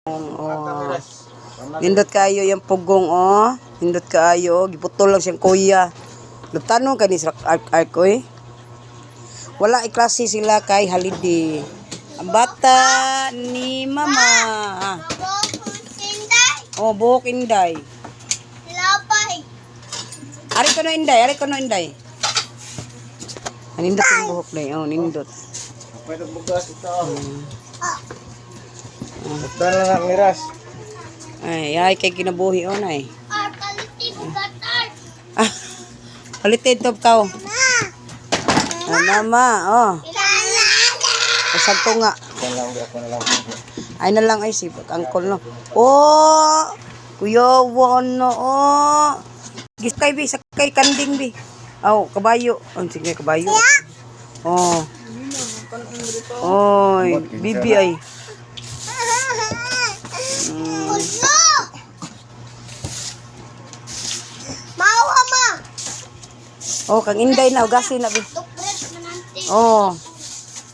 Oh. Nindot kayo yung pugong oh. Nindot kayo, giputol lang siyang kuya. Nagtanong ka ni sa ark oy. Wala iklase sila kay Halidi. Ang bata ni mama. Oh, buhok inday. Lapay. Ari ko no inday, ari ko no inday. Nindot yung buhok na oh, nindot. May nagbugas ito. Ito na lang miras. Ay kay kinabuhi on ay. Kaliti ko gatar. Halitin to ka. Mama, oh. Pasag to nga. Ako na lang. Ay na lang ay si angkol no. Oh! Kuya won no oh. Giskay bi sakay kanding bi. Aw, kabayo. Oh, sige kabayo. Oh. Oy, bibi ay. Mawa ma. Oh, kang inday na ugasin na bi. Toothbrush mananti. Oh.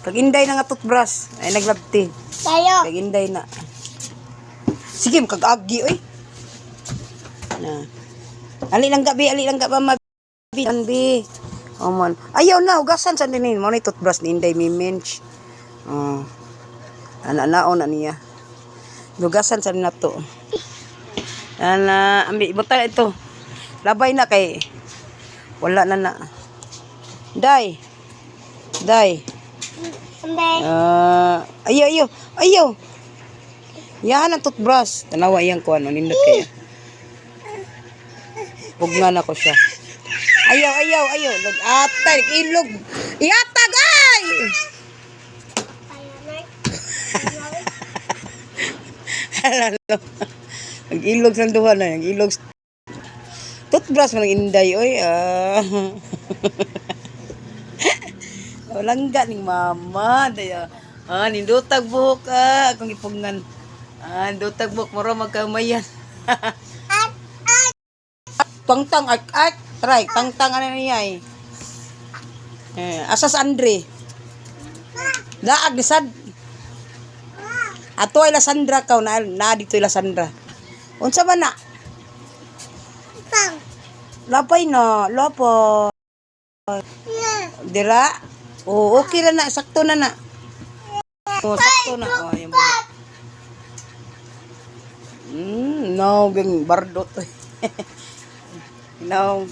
Kag inday na nga toothbrush. Ay naglabti. Tayo. Kag inday na. Sige, kag agi oy. Na. Ali lang gabi, ali lang gabi mabi. Anbi. Oh man. Ayaw na ugasan sa dinin mo ni toothbrush ni inday miminch. Oh. Ana-naon na niya. Ugasan sa nato. Ana, ambi butang ito. Labay na kay wala na na. Day. Day. Ayaw. Yan ang toothbrush. Tanawa iyang kuan nindot kaya. Bugnan ako siya. Ayaw. Lag-atay, ilog. Iatag ay! Nag-ilog sa duha na. Nag-ilog. Toothbrush man ang inday. Oy, Walang ganing mama. Daya. Nindutag buhok ka. Akong ipungan. Nindutag buhok. Mura magkamayan. Tangtang ark. Try. Tangtang ano niya eh. Asas Andre. Laag ni sad. Ato ay Lasandra ka. Na dito ay Lasandra. Unsa man na? Lapay na. Lapay. Dira? Oh, okay na na. Sakto na na. Oh, sakto na. Oh, yung buhok. No, gang bardot. No.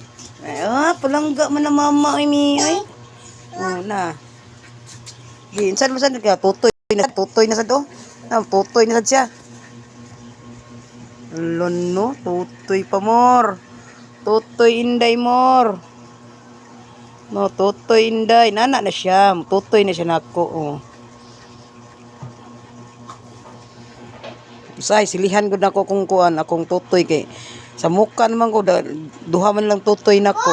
Palangga man na mama ay mi ay. Oh, na. Ginsan mo sad ka tutoy na sad oh. Tutoy na sad siya. Lono, tutoy pa mor. Tutoy inday mor. No, tutoy inday. Nana na siya. Tutoy na siya nako. Oh. Say, silihan ko na ko kung kuan akong tutoy kay sa mukha naman ko duha man lang tutoy nako.